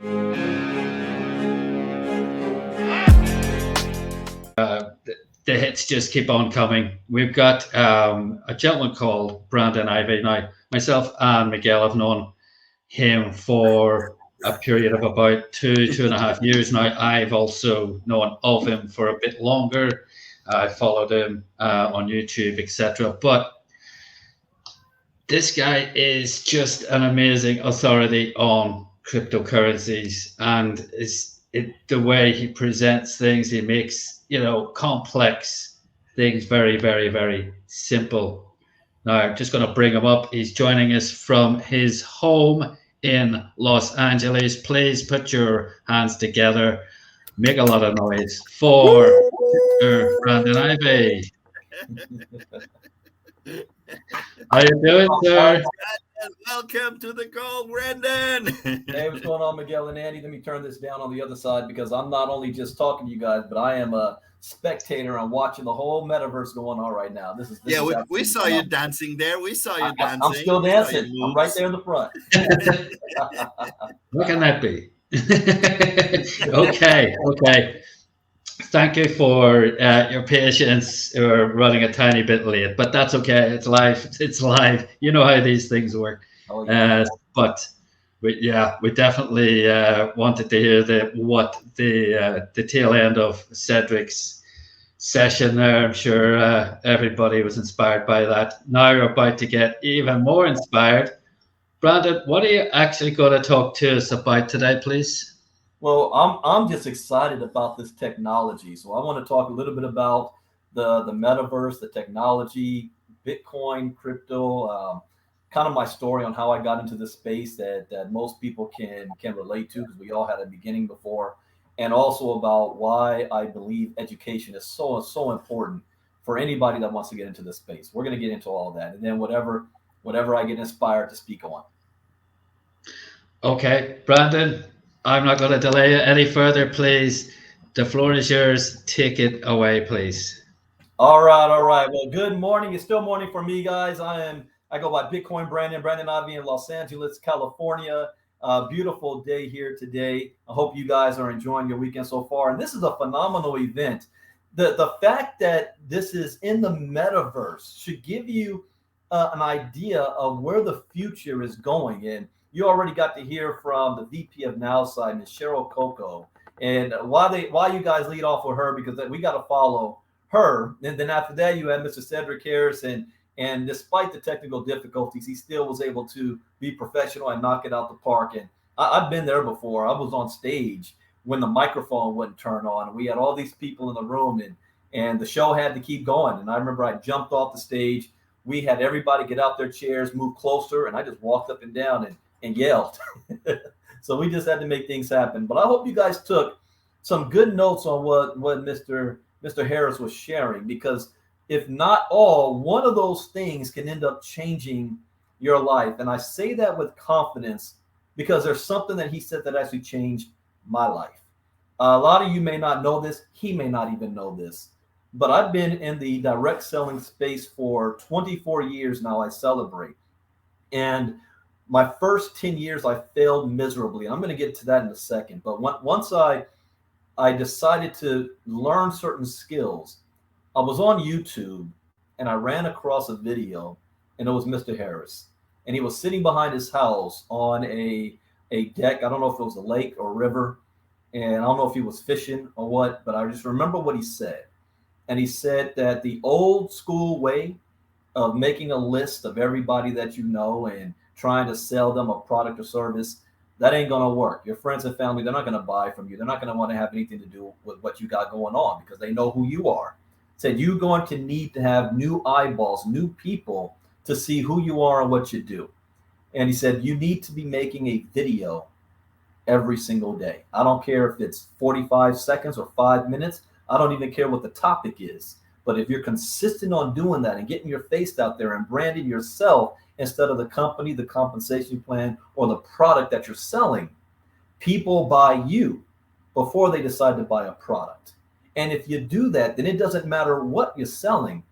The hits just keep on coming. We've got a gentleman called Brandon Ivey. Now, myself and Miguel have known him for a period of about 2.5 years now. I've also known of him for a bit longer. I followed him on YouTube, etc. But this guy is just an amazing authority on cryptocurrencies, and the way he presents things. He makes complex things very, very, very simple. Now I'm just going to bring him up. He's joining us from his home in Los Angeles. Please put your hands together, make a lot of noise for Brandon Ivey. How you doing, sir? Welcome to the call, Brendan. Hey, what's going on, Miguel and Andy? Let me turn this down on the other side because I'm not only just talking to you guys, but I am a spectator. I'm watching the whole metaverse going on right now. This is we saw you dancing there. We saw you dancing. I'm still dancing. I'm right there in the front. What can that be? Okay. Thank you for your patience. We're running a tiny bit late, but that's okay. It's live. You know how these things work. Oh, yeah. But we definitely wanted to hear the tail end of Cedric's session there. I'm sure everybody was inspired by that. Now we're about to get even more inspired. Brandon, what are you actually going to talk to us about today, please? Well, I'm just excited about this technology. So I want to talk a little bit about the metaverse, the technology, Bitcoin, crypto, kind of my story on how I got into this space that most people can relate to because we all had a beginning before, and also about why I believe education is so important for anybody that wants to get into this space. We're going to get into all that, and then whatever I get inspired to speak on. Okay, Brandon, I'm not going to delay it any further, please. The floor is yours. Take it away, please. All right. Well, good morning. It's still morning for me, guys. I go by Bitcoin Brandon Ivey in Los Angeles, California. Beautiful day here today. I hope you guys are enjoying your weekend so far. And this is a phenomenal event. The fact that this is in the metaverse should give you an idea of where the future is going. And you already got to hear from the VP of Now side, Ms. Cheryl Coco, and why you guys lead off with her, because we got to follow her. And then after that, you had Mr. Cedric Harris, and despite the technical difficulties, he still was able to be professional and knock it out the park. And I've been there before. I was on stage when the microphone wouldn't turn on, and we had all these people in the room, and the show had to keep going. And I remember I jumped off the stage. We had everybody get out their chairs, move closer, and I just walked up and down and yelled. So we just had to make things happen. But I hope you guys took some good notes on what Mr. Harris was sharing, because if not all, one of those things can end up changing your life. And I say that with confidence because there's something that he said that actually changed my life. A lot of you may not know this. He may not even know this. But I've been in the direct selling space for 24 years now. I celebrate. And my first 10 years, I failed miserably. I'm going to get to that in a second. But once I decided to learn certain skills, I was on YouTube and I ran across a video, and it was Mr. Harris. And he was sitting behind his house on a deck. I don't know if it was a lake or river. And I don't know if he was fishing or what, but I just remember what he said. And he said that the old school way of making a list of everybody that you know and trying to sell them a product or service, that ain't going to work. Your friends and family, they're not going to buy from you. They're not going to want to have anything to do with what you got going on because they know who you are. Said you're going to need to have new eyeballs, new people to see who you are and what you do. And he said you need to be making a video every single day. I don't care if it's 45 seconds or 5 minutes. I don't even care what the topic is. But if you're consistent on doing that and getting your face out there and branding yourself instead of the company, the compensation plan, or the product that you're selling, people buy you before they decide to buy a product. And if you do that, then it doesn't matter what you're selling,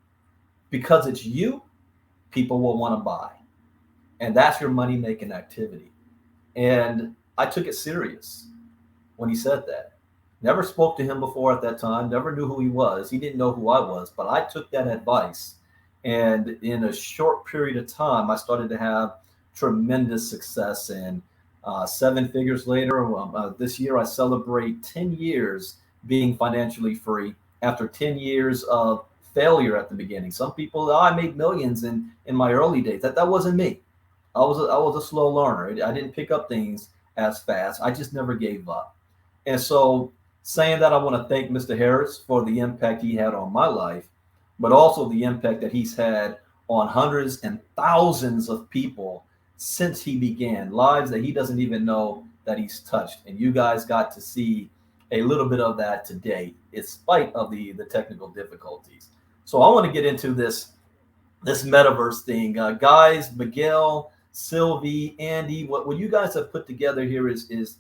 because it's you, people will want to buy. And that's your money-making activity. And I took it serious when he said that. Never spoke to him before at that time, never knew who he was. He didn't know who I was, but I took that advice. And in a short period of time, I started to have tremendous success. And 7 figures later, this year I celebrate 10 years being financially free after 10 years of failure at the beginning. Some people, I made millions in my early days. That wasn't me. I was a slow learner. I didn't pick up things as fast. I just never gave up. And so saying that, I want to thank Mr. Harris for the impact he had on my life, but also the impact that he's had on hundreds and thousands of people since he began, lives that he doesn't even know that he's touched. And you guys got to see a little bit of that today, in spite of the technical difficulties. So I want to get into this metaverse thing. Guys, Miguel, Sylvie, Andy, what you guys have put together here is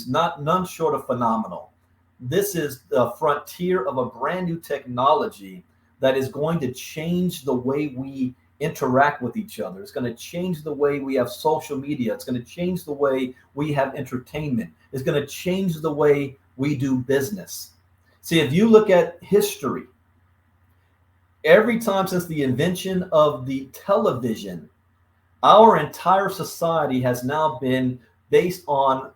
none short of phenomenal. This is the frontier of a brand new technology that is going to change the way we interact with each other. It's going to change the way we have social media. It's going to change the way we have entertainment. It's going to change the way we do business. See, if you look at history, every time since the invention of the television, our entire society has now been based on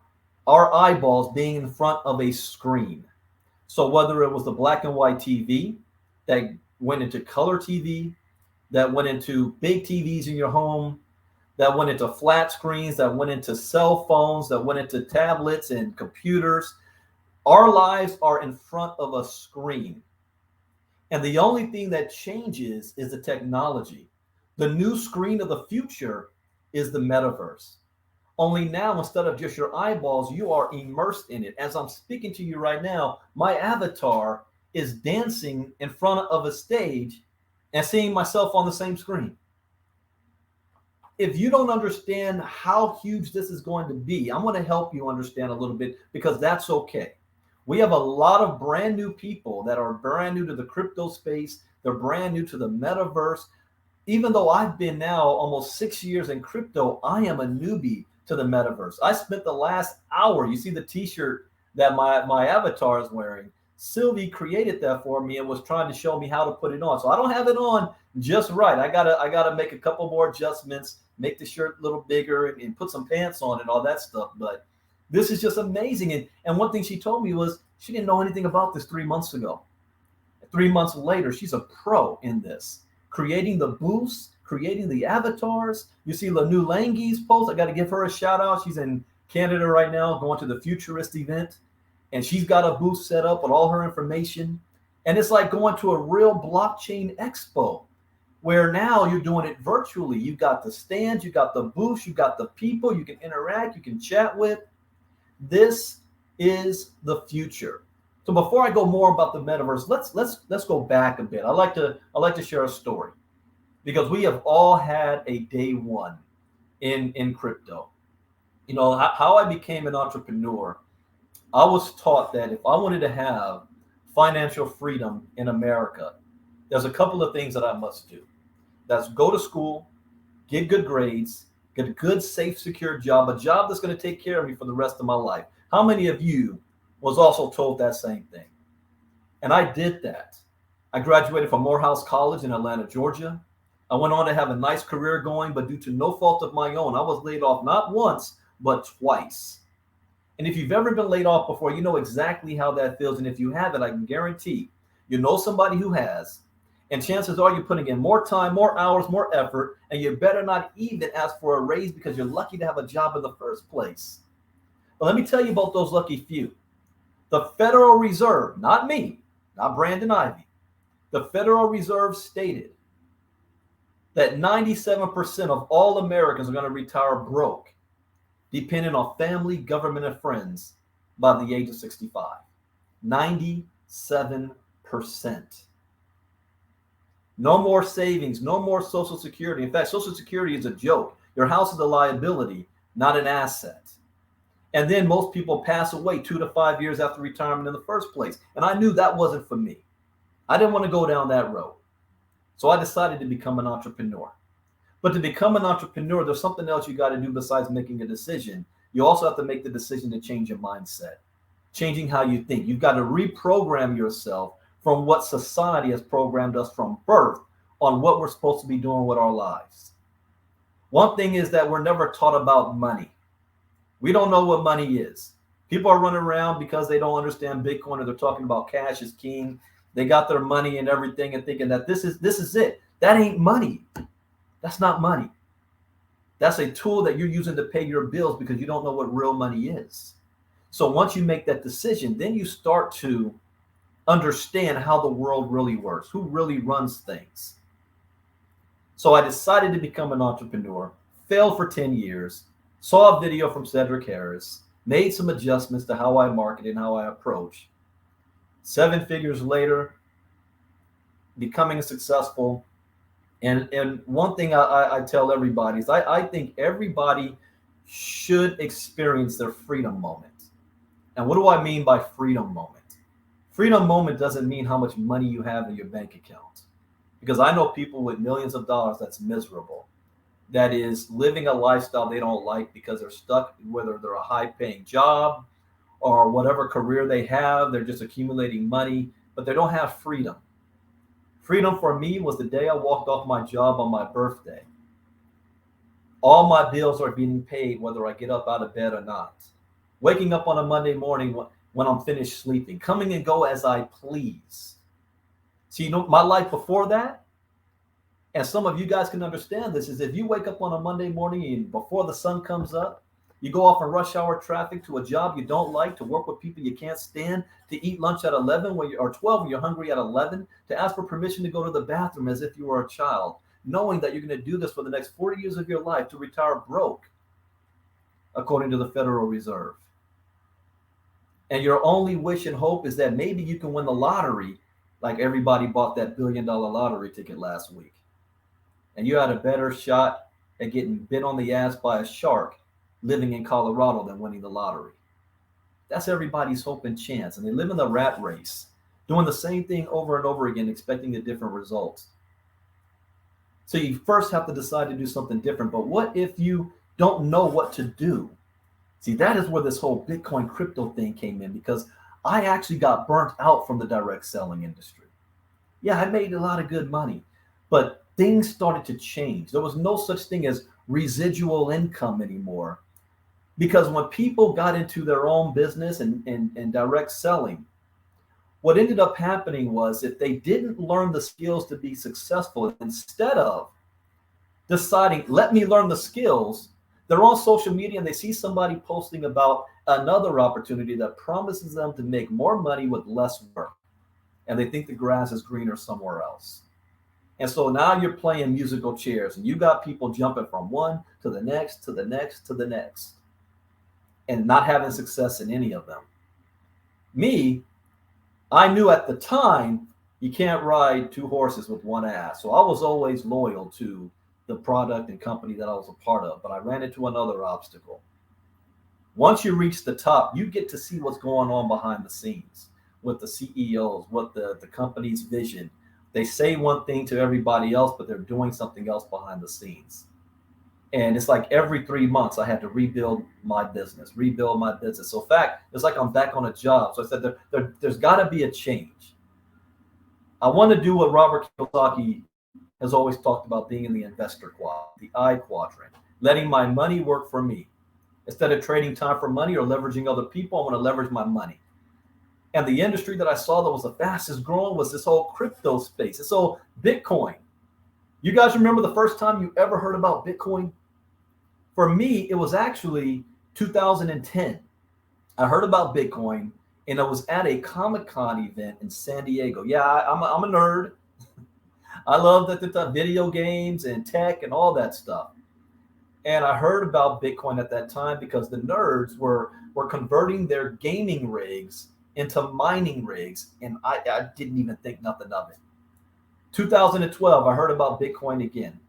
our eyeballs being in front of a screen. So whether it was the black and white TV that went into color TV, that went into big TVs in your home, that went into flat screens, that went into cell phones, that went into tablets and computers, our lives are in front of a screen. And the only thing that changes is the technology. The new screen of the future is the metaverse. Only now, instead of just your eyeballs, you are immersed in it. As I'm speaking to you right now, my avatar is dancing in front of a stage and seeing myself on the same screen. If you don't understand how huge this is going to be, I'm going to help you understand a little bit, because that's okay. We have a lot of brand new people that are brand new to the crypto space. They're brand new to the metaverse. Even though I've been now almost 6 years in crypto, I am a newbie to the metaverse. I spent the last hour, you see the t-shirt that my avatar is wearing. Sylvie created that for me and was trying to show me how to put it on. So I don't have it on just right. I gotta make a couple more adjustments, make the shirt a little bigger, and put some pants on and all that stuff. But this is just amazing. And one thing she told me was she didn't know anything about this 3 months ago. 3 months later, she's a pro in this, creating the booths, creating the avatars. You see Lanu Langie's post. I got to give her a shout out. She's in Canada right now, going to the Futurist event, and she's got a booth set up with all her information. And it's like going to a real blockchain expo, where now you're doing it virtually. You've got the stands, you got the booths, you got the people you can interact, you can chat with. This is the future. So before I go more about the metaverse, let's go back a bit. I like to share a story, because we have all had a day one in crypto. You know, how I became an entrepreneur. I was taught that if I wanted to have financial freedom in America, there's a couple of things that I must do. That's go to school, get good grades, get a good, safe, secure job, a job that's going to take care of me for the rest of my life. How many of you was also told that same thing? And I did that. I graduated from Morehouse College in Atlanta, Georgia. I went on to have a nice career going, but due to no fault of my own, I was laid off not once, but twice. And if you've ever been laid off before, you know exactly how that feels. And if you haven't, I can guarantee you know somebody who has. And chances are you're putting in more time, more hours, more effort, and you better not even ask for a raise, because you're lucky to have a job in the first place. But let me tell you about those lucky few. The Federal Reserve, not me, not Brandon Ivey, the Federal Reserve stated that 97% of all Americans are going to retire broke, depending on family, government, and friends by the age of 65. 97%. No more savings, no more Social Security. In fact, Social Security is a joke. Your house is a liability, not an asset. And then most people pass away 2 to 5 years after retirement in the first place. And I knew that wasn't for me. I didn't want to go down that road. So I decided to become an entrepreneur. But to become an entrepreneur, there's something else you got to do besides making a decision. you also have to make the decision to change your mindset, changing how you think. You've got to reprogram yourself from what society has programmed us from birth on what we're supposed to be doing with our lives. One thing is that we're never taught about money. We don't know what money is. People are running around because they don't understand Bitcoin, or they're talking about cash is king. They got their money and everything and thinking that this is it. That ain't money. That's not money. That's a tool that you're using to pay your bills because you don't know what real money is. So once you make that decision, then you start to understand how the world really works, who really runs things. So I decided to become an entrepreneur, failed for 10 years, saw a video from Cedric Harris, made some adjustments to how I market and how I approach. 7 figures later, becoming successful. And one thing I tell everybody is I think everybody should experience their freedom moment. And what do I mean by freedom moment? Freedom moment doesn't mean how much money you have in your bank account. Because I know people with millions of dollars that's miserable. That is living a lifestyle they don't like because they're stuck, whether they're a high-paying job or whatever career they have, they're just accumulating money, but they don't have freedom. Freedom for me was the day I walked off my job on my birthday. All my bills are being paid whether I get up out of bed or not. Waking up on a Monday morning when I'm finished sleeping, coming and go as I please. See, you know, my life before that, and some of you guys can understand this, is if you wake up on a Monday morning and before the sun comes up, you go off in rush hour traffic to a job you don't like, to work with people you can't stand, to eat lunch at 11 or 12 when you're hungry at 11, to ask for permission to go to the bathroom as if you were a child, knowing that you're going to do this for the next 40 years of your life to retire broke, according to the Federal Reserve. And your only wish and hope is that maybe you can win the lottery, like everybody bought that $1 billion lottery ticket last week. And you had a better shot at getting bit on the ass by a shark living in Colorado than winning the lottery. That's everybody's hope and chance. And they live in the rat race, doing the same thing over and over again, expecting a different result. So you first have to decide to do something different. But what if you don't know what to do? See, that is where this whole Bitcoin crypto thing came in, because I actually got burnt out from the direct selling industry. Yeah, I made a lot of good money, but things started to change. There was no such thing as residual income anymore. Because when people got into their own business and direct selling, what ended up happening was if they didn't learn the skills to be successful, instead of deciding, let me learn the skills, they're on social media and they see somebody posting about another opportunity that promises them to make more money with less work. And they think the grass is greener somewhere else. And so now you're playing musical chairs and you got people jumping from one to the next, to the next, to the next, and not having success in any of them. Me, I knew at the time you can't ride 2 horses with one ass. So I was always loyal to the product and company that I was a part of, but I ran into another obstacle. Once you reach the top, you get to see what's going on behind the scenes with the CEOs, what the company's vision. They say one thing to everybody else, but they're doing something else behind the scenes. And it's like every 3 months I had to rebuild my business. So in fact, it's like I'm back on a job. So I said there's got to be a change. I want to do what Robert Kiyosaki has always talked about, being in the investor quadrant, the I quadrant, letting my money work for me. Instead of trading time for money or leveraging other people, I want to leverage my money. And the industry that I saw that was the fastest growing was this whole crypto space. This whole Bitcoin. You guys remember the first time you ever heard about Bitcoin? For me, it was actually 2010. I heard about Bitcoin and I was at a Comic-Con event in San Diego. Yeah, I'm a nerd. I love the video games and tech and all that stuff. And I heard about Bitcoin at that time because the nerds were converting their gaming rigs into mining rigs. And I didn't even think nothing of it. 2012, I heard about Bitcoin again.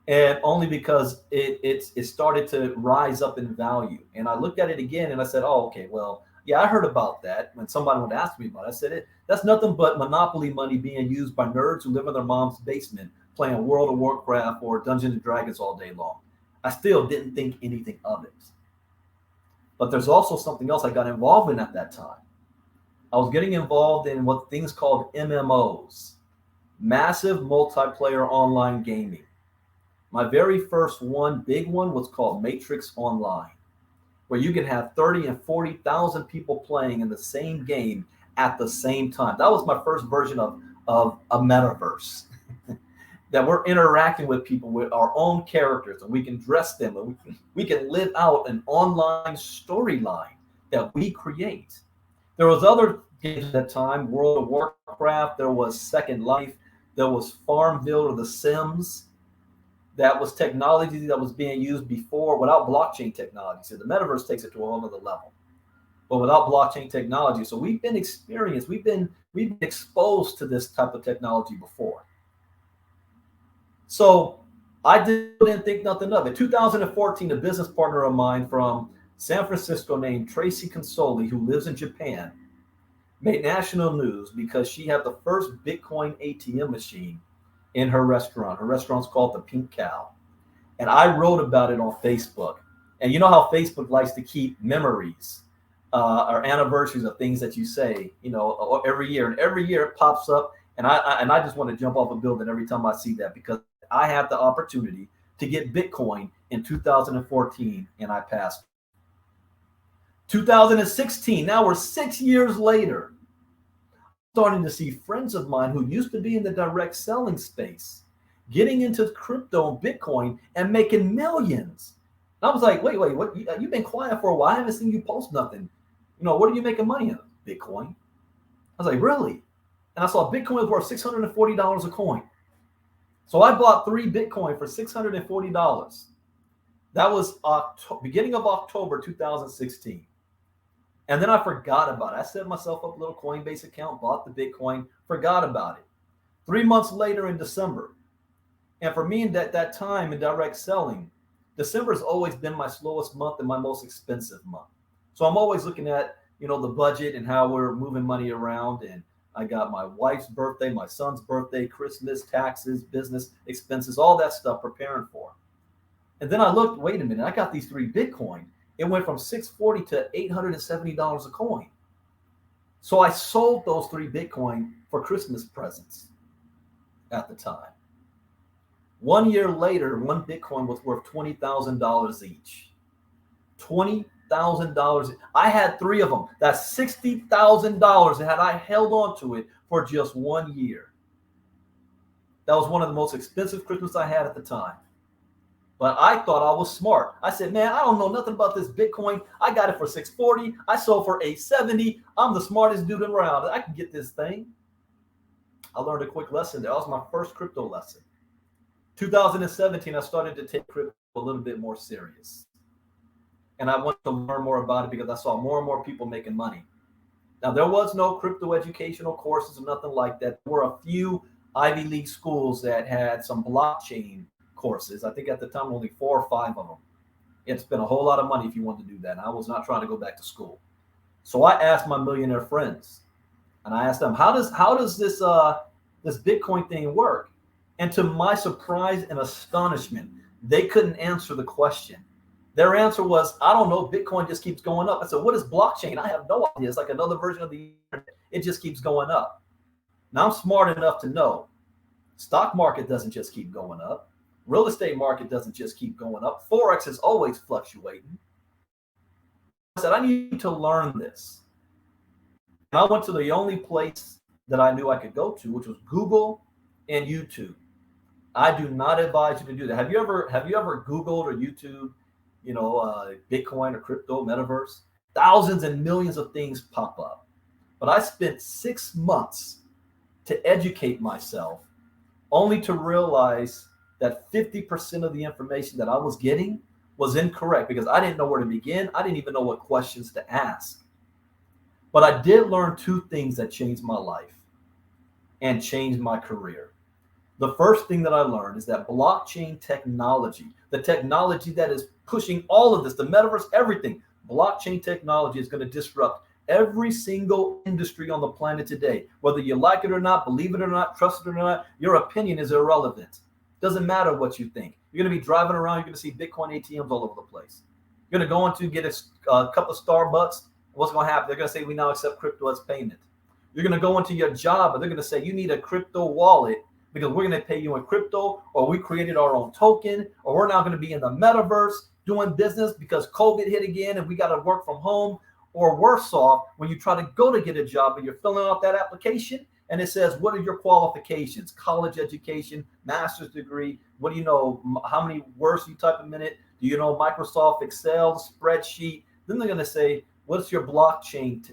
And only because it started to rise up in value. And I looked at it again and I said, oh, okay, well, yeah, I heard about that. When somebody would ask me about it, I said, that's nothing but monopoly money being used by nerds who live in their mom's basement playing World of Warcraft or Dungeons and Dragons all day long. I still didn't think anything of it. But there's also something else I got involved in at that time. I was getting involved in what things called MMOs, massive multiplayer online gaming. My very first big one, was called Matrix Online, where you can have 30 and 40,000 people playing in the same game at the same time. That was my first version of a metaverse. That we're interacting with people with our own characters, and we can dress them, and we can live out an online storyline that we create. There was other games at that time, World of Warcraft, there was Second Life, there was Farmville or The Sims. That was technology that was being used before without blockchain technology. So the metaverse takes it to a whole other level, but without blockchain technology. So we've been exposed to this type of technology before. So I didn't think nothing of it. 2014, a business partner of mine from San Francisco named Tracy Consoli, who lives in Japan, made national news because she had the first Bitcoin ATM machine in her restaurant. Her restaurant's called the Pink Cow. And I wrote about it on Facebook. And you know how Facebook likes to keep memories or anniversaries of things that you say, every year. And every year it pops up. And I just want to jump off a building every time I see that, because I had the opportunity to get Bitcoin in 2014 and I passed. 2016, now we're 6 years later, starting to see friends of mine who used to be in the direct selling space getting into crypto and Bitcoin and making millions. And I was like, wait, what? You've been quiet for a while. I haven't seen you post nothing. What are you making money on? Bitcoin. I was like, really? And I saw Bitcoin was worth $640 a coin. So I bought 3 Bitcoin for $640. That was beginning of October 2016. And then I forgot about it. I set myself up a little Coinbase account, bought the Bitcoin, forgot about it. 3 months later in December. And for me, in that time in direct selling, December has always been my slowest month and my most expensive month. So I'm always looking at, the budget and how we're moving money around. And I got my wife's birthday, my son's birthday, Christmas, taxes, business expenses, all that stuff preparing for. And then I looked, wait a minute, I got these 3 Bitcoin. It went from $640 to $870 a coin. So I sold those 3 Bitcoin for Christmas presents at the time. 1 year later, 1 Bitcoin was worth $20,000 each. $20,000. I had 3 of them. That's $60,000. And had I held on to it for just 1 year, that was one of the most expensive Christmas I had at the time. But I thought I was smart. I said, man, I don't know nothing about this Bitcoin. I got it for $640. I sold for $870. I'm the smartest dude around. I can get this thing. I learned a quick lesson. That was my first crypto lesson. 2017, I started to take crypto a little bit more serious. And I wanted to learn more about it because I saw more and more people making money. Now, there was no crypto educational courses or nothing like that. There were a few Ivy League schools that had some blockchain courses. I think at the time only 4 or 5 of them. It's been a whole lot of money if you want to do that. And I was not trying to go back to school. So I asked my millionaire friends, and I asked them, how does this Bitcoin thing work? And to my surprise and astonishment, they couldn't answer the question. Their answer was, I don't know, Bitcoin just keeps going up. I said, what is blockchain? I have no idea. It's like another version of the internet. It just keeps going up. Now I'm smart enough to know stock market doesn't just keep going up. Real estate market doesn't just keep going up. Forex is always fluctuating. I said, I need to learn this. And I went to the only place that I knew I could go to, which was Google and YouTube. I do not advise you to do that. Have you ever Googled or YouTube, Bitcoin or crypto, metaverse? Thousands and millions of things pop up. But I spent 6 months to educate myself, only to realize that 50% of the information that I was getting was incorrect because I didn't know where to begin. I didn't even know what questions to ask. But I did learn 2 things that changed my life and changed my career. The first thing that I learned is that blockchain technology, the technology that is pushing all of this, the metaverse, everything, blockchain technology is going to disrupt every single industry on the planet today. Whether you like it or not, believe it or not, trust it or not, your opinion is irrelevant. Doesn't matter what you think. You're going to be driving around. You're going to see Bitcoin ATMs all over the place. You're going to go into get a cup of Starbucks. What's going to happen? They're going to say, we now accept crypto as payment. You're going to go into your job and they're going to say, you need a crypto wallet because we're going to pay you in crypto, or we created our own token, or we're now going to be in the metaverse doing business because COVID hit again and we got to work from home. Or worse off, when you try to go to get a job and you're filling out that application and it says, what are your qualifications? College education, master's degree. What do you know? How many words you type a minute? Do you know Microsoft Excel, spreadsheet? Then they're going to say, what's your blockchain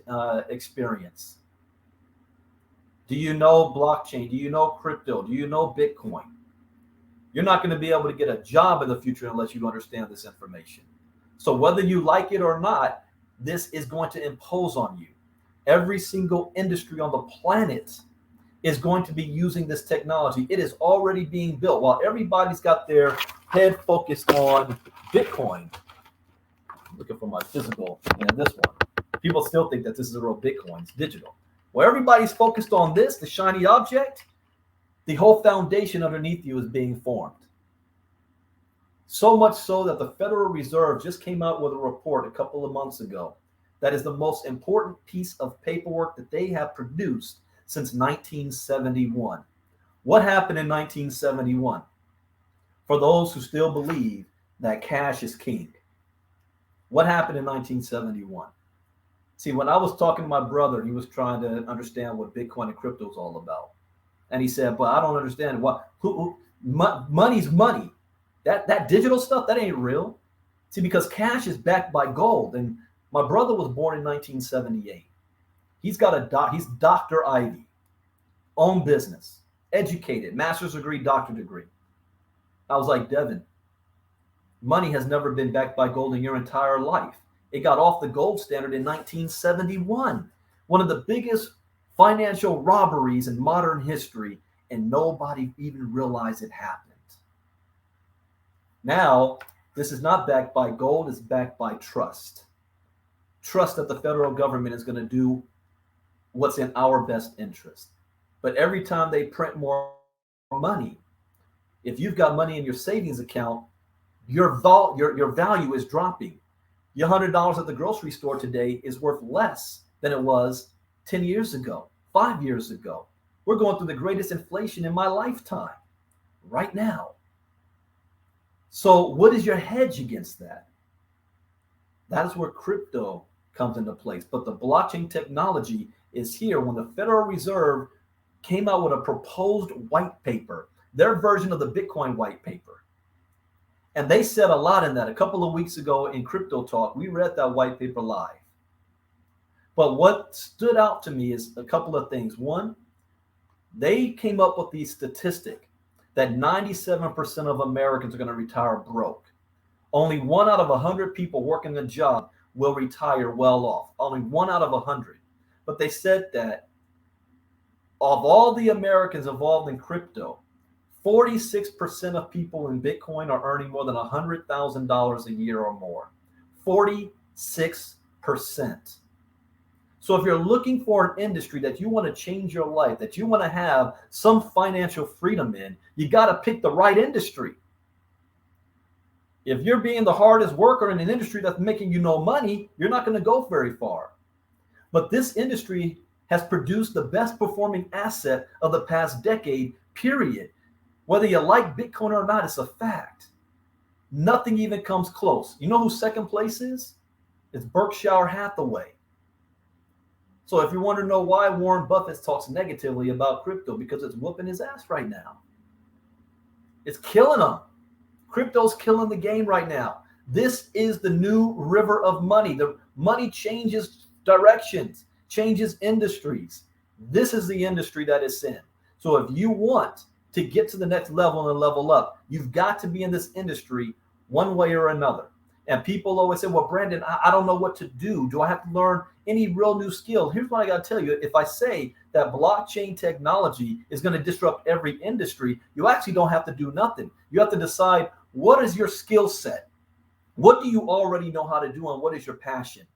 experience? Do you know blockchain? Do you know crypto? Do you know Bitcoin? You're not going to be able to get a job in the future unless you understand this information. So whether you like it or not, this is going to impose on you. Every single industry on the planet is going to be using this technology. It is already being built. While everybody's got their head focused on Bitcoin, I'm looking for my physical, this one. People still think that this is a real Bitcoin. It's digital. Well, everybody's focused on this, the shiny object. The whole foundation underneath you is being formed. So much so that the Federal Reserve just came out with a report a couple of months ago that is the most important piece of paperwork that they have produced since 1971. What happened in 1971? For those who still believe that cash is king. What happened in 1971? See, when I was talking to my brother, he was trying to understand what Bitcoin and crypto is all about. And he said, but I don't understand money's money. That digital stuff, that ain't real. See, because cash is backed by gold. And my brother was born in 1978. He's Dr. Ivey, own business, educated, master's degree, doctorate degree. I was like, Devin, money has never been backed by gold in your entire life. It got off the gold standard in 1971, one of the biggest financial robberies in modern history, and nobody even realized it happened. Now, this is not backed by gold, it's backed by trust. Trust that the federal government is going to do what's in our best interest. But every time they print more money, if you've got money in your savings account, your value is dropping. Your $100 at the grocery store today is worth less than it was 10 years ago, 5 years ago. We're going through the greatest inflation in my lifetime right now. So what is your hedge against that? That is where crypto comes into place. But the blockchain technology is here. When the Federal Reserve came out with a proposed white paper, their version of the Bitcoin white paper, and they said a lot in that. A couple of weeks ago in Crypto Talk, we read that white paper live. But what stood out to me is a couple of things. One, they came up with the statistic that 97% of Americans are going to retire broke. Only 1 out of 100 people working a job will retire well off. Only 1 out of 100. But they said that of all the Americans involved in crypto, 46% of people in Bitcoin are earning more than $100,000 a year or more. 46%. So if you're looking for an industry that you want to change your life, that you want to have some financial freedom in, you got to pick the right industry. If you're being the hardest worker in an industry that's making you no money, you're not going to go very far. But this industry has produced the best performing asset of the past decade, period. Whether you like Bitcoin or not, it's a fact. Nothing even comes close. You know who second place is? It's Berkshire Hathaway. So if you want to know why Warren Buffett talks negatively about crypto, because it's whooping his ass right now. It's killing him. Crypto's killing the game right now. This is the new river of money. The money changes directions, changes industries. This is the industry that it's in. So if you want to get to the next level and level up, you've got to be in this industry one way or another. And people always say, well, Brandon, I don't know what to do. Do I have to learn any real new skill? Here's what I got to tell you. If I say that blockchain technology is going to disrupt every industry, you actually don't have to do nothing. You have to decide, what is your skill set? What do you already know how to do, and what is your passion?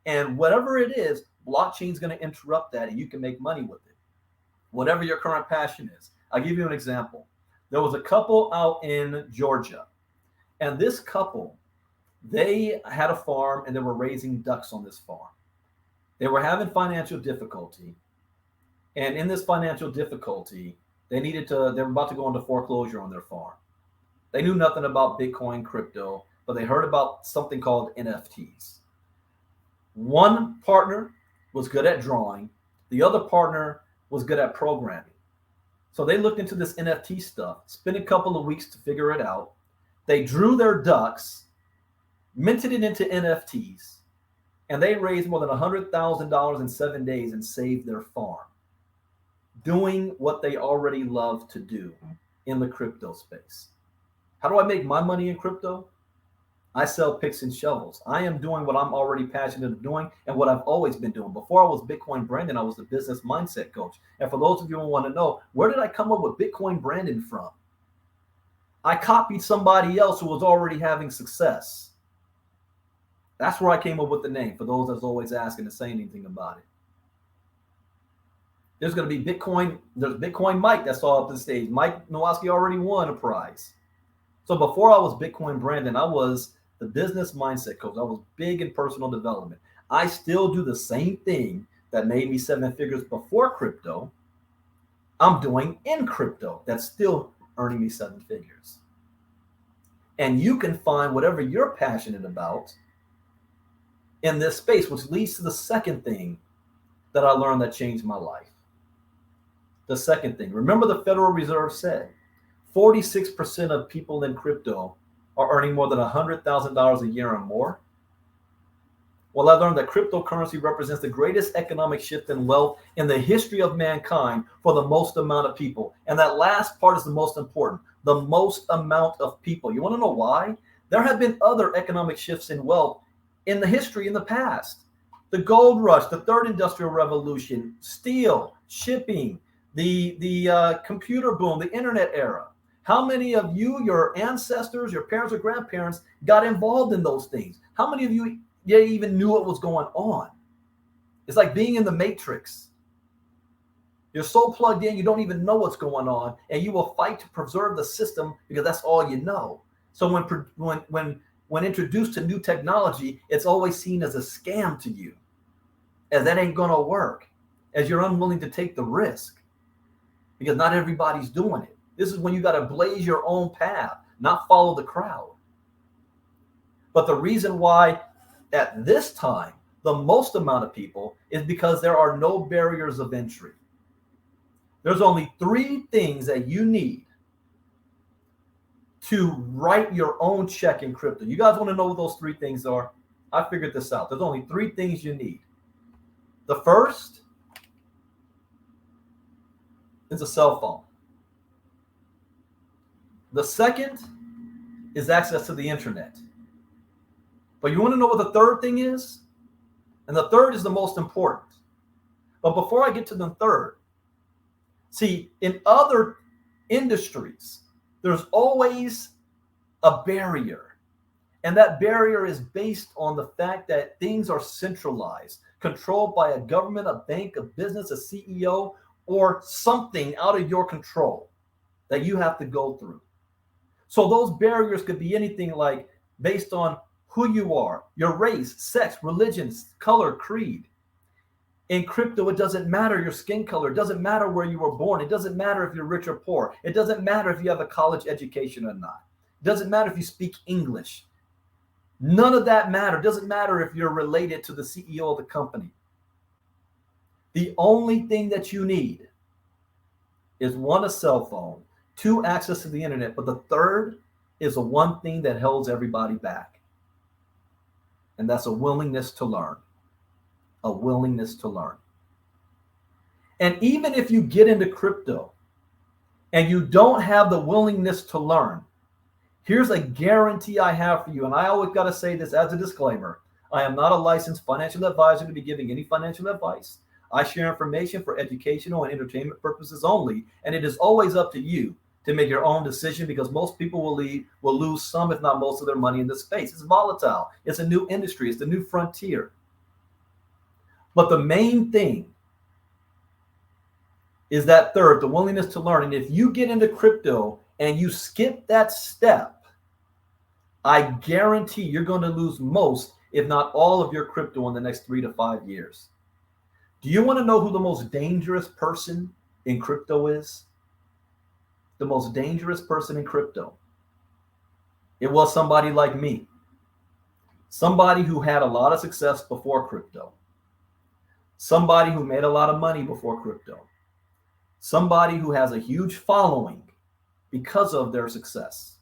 And whatever it is, blockchain is going to interrupt that, and you can make money with it. Whatever your current passion is. I'll give you an example. There was a couple out in Georgia, and this couple, they had a farm and they were raising ducks on this farm. They were having financial difficulty. And in this financial difficulty, they were about to go into foreclosure on their farm. They knew nothing about Bitcoin, crypto, but they heard about something called NFTs. One partner was good at drawing. The other partner was good at programming. So they looked into this NFT stuff, spent a couple of weeks to figure it out. They drew their ducks, minted it into NFTs, and they raised more than $100,000 in 7 days and saved their farm, doing what they already love to do in the crypto space. How do I make my money in crypto? I sell picks and shovels. I am doing what I'm already passionate of doing and what I've always been doing. Before I was Bitcoin Brandon, I was the business mindset coach. And for those of you who want to know, where did I come up with Bitcoin Brandon from? I copied somebody else who was already having success. That's where I came up with the name, for those that's always asking to say anything about it. There's going to be there's Bitcoin Mike that's all up the stage. Mike Nowosky already won a prize. So before I was Bitcoin Brandon, I was the business mindset coach. I was big in personal development. I still do the same thing that made me 7 figures before crypto. I'm doing in crypto that's still earning me 7 figures. And you can find whatever you're passionate about in this space, which leads to the second thing that I learned that changed my life. The second thing, remember the Federal Reserve said 46% of people in crypto are earning more than $100,000 a year or more. Well, I learned that cryptocurrency represents the greatest economic shift in wealth in the history of mankind for the most amount of people. And that last part is the most important, the most amount of people. You want to know why? There have been other economic shifts in wealth in the history in the past. The gold rush, the third industrial revolution, steel, shipping, the computer boom, the internet era. How many of you, your ancestors, your parents or grandparents got involved in those things? How many of you even knew what was going on? It's like being in the Matrix. You're so plugged in, you don't even know what's going on, and you will fight to preserve the system because that's all you know. So when introduced to new technology, it's always seen as a scam to you, as that ain't gonna work, as you're unwilling to take the risk because not everybody's doing it. This is when you got to blaze your own path, not follow the crowd. But the reason why at this time, the most amount of people is because there are no barriers of entry. There's only 3 things that you need to write your own check in crypto. You guys want to know what those 3 things are? I figured this out. There's only 3 things you need. The first is a cell phone. The second is access to the internet. But you want to know what the third thing is? And the third is the most important. But before I get to the third, see, in other industries, there's always a barrier. And that barrier is based on the fact that things are centralized, controlled by a government, a bank, a business, a CEO, or something out of your control that you have to go through. So those barriers could be anything like based on who you are, your race, sex, religion, color, creed. In crypto, it doesn't matter your skin color. It doesn't matter where you were born. It doesn't matter if you're rich or poor. It doesn't matter if you have a college education or not. It doesn't matter if you speak English. None of that matters. It doesn't matter if you're related to the CEO of the company. The only thing that you need is 1, a cell phone, 2, access to the internet, but the third is the one thing that holds everybody back. And that's a willingness to learn. A willingness to learn. And even if you get into crypto and you don't have the willingness to learn, here's a guarantee I have for you. And I always got to say this as a disclaimer. I am not a licensed financial advisor to be giving any financial advice. I share information for educational and entertainment purposes only. And it is always up to you to make your own decision because most people will lose some, if not most of their money in this space. It's volatile. It's a new industry. It's the new frontier. But the main thing is that third, the willingness to learn. And if you get into crypto and you skip that step, I guarantee you're going to lose most, if not all, of your crypto in the next 3 to 5 years. Do you want to know who the most dangerous person in crypto is? The most dangerous person in crypto. It was somebody like me. Somebody who had a lot of success before crypto. Somebody who made a lot of money before crypto. Somebody who has a huge following because of their success.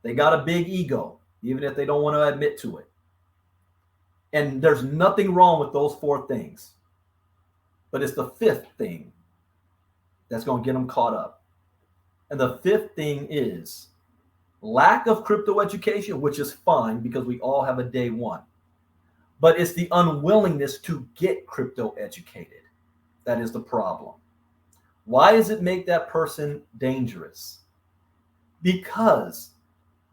They got a big ego, even if they don't want to admit to it. And there's nothing wrong with those 4 things. But it's the 5th thing that's going to get them caught up. And the 5th thing is lack of crypto education, which is fine because we all have a day one. But it's the unwillingness to get crypto educated that is the problem. Why does it make that person dangerous? Because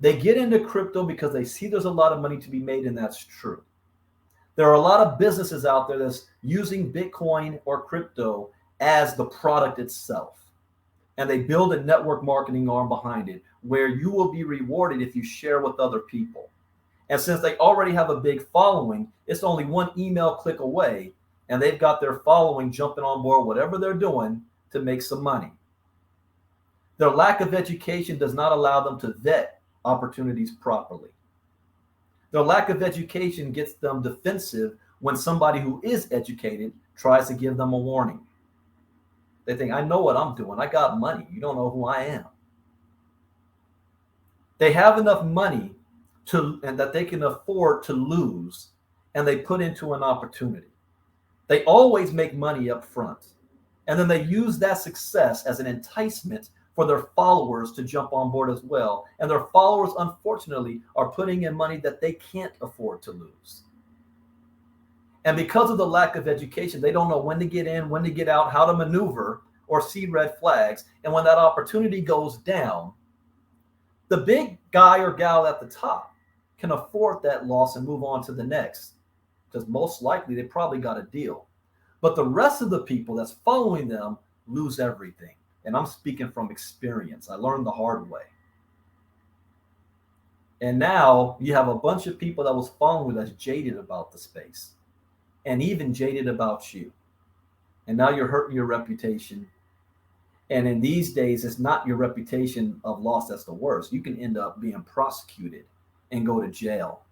they get into crypto because they see there's a lot of money to be made, and that's true. There are a lot of businesses out there that's using Bitcoin or crypto as the product itself. And they build a network marketing arm behind it where you will be rewarded if you share with other people. And since they already have a big following, it's only one email click away, and they've got their following jumping on board whatever they're doing to make some money. Their lack of education does not allow them to vet opportunities properly. Their lack of education gets them defensive when somebody who is educated tries to give them a warning. They think, I know what I'm doing. I got money. You don't know who I am. They have enough money and that they can afford to lose, and they put into an opportunity. They always make money up front, and then they use that success as an enticement for their followers to jump on board as well. And their followers, unfortunately, are putting in money that they can't afford to lose. And because of the lack of education, they don't know when to get in, when to get out, how to maneuver, or see red flags. And when that opportunity goes down, the big guy or gal at the top can afford that loss and move on to the next, because most likely they probably got a deal. But the rest of the people that's following them lose everything. And I'm speaking from experience. I learned the hard way. And now you have a bunch of people that was following that's jaded about the space, and even jaded about you. And now you're hurting your reputation. And in these days, it's not your reputation of loss that's the worst. You can end up being prosecuted and go to jail,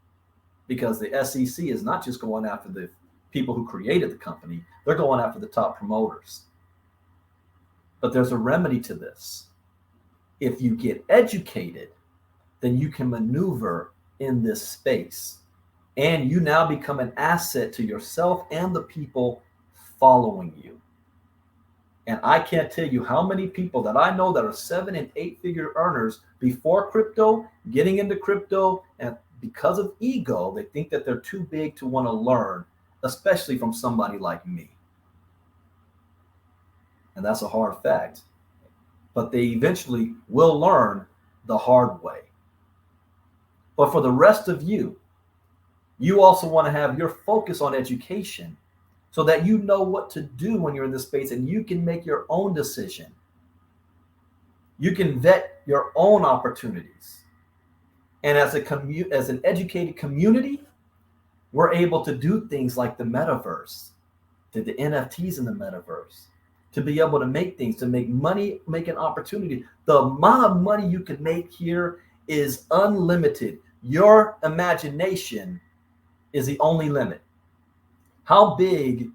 because the SEC is not just going after the people who created the company. They're going after the top promoters. But there's a remedy to this. If you get educated, then you can maneuver in this space. And you now become an asset to yourself and the people following you. And I can't tell you how many people that I know that are 7- and 8-figure earners before crypto, getting into crypto, and because of ego, they think that they're too big to want to learn, especially from somebody like me. And that's a hard fact. But they eventually will learn the hard way. But for the rest of you, you also want to have your focus on education so that you know what to do when you're in this space, and you can make your own decision. You can vet your own opportunities. And as an educated community, we're able to do things like the Metaverse, the NFTs in the Metaverse, to be able to make things, to make money, make an opportunity. The amount of money you can make here is unlimited. Your imagination is the only limit. How big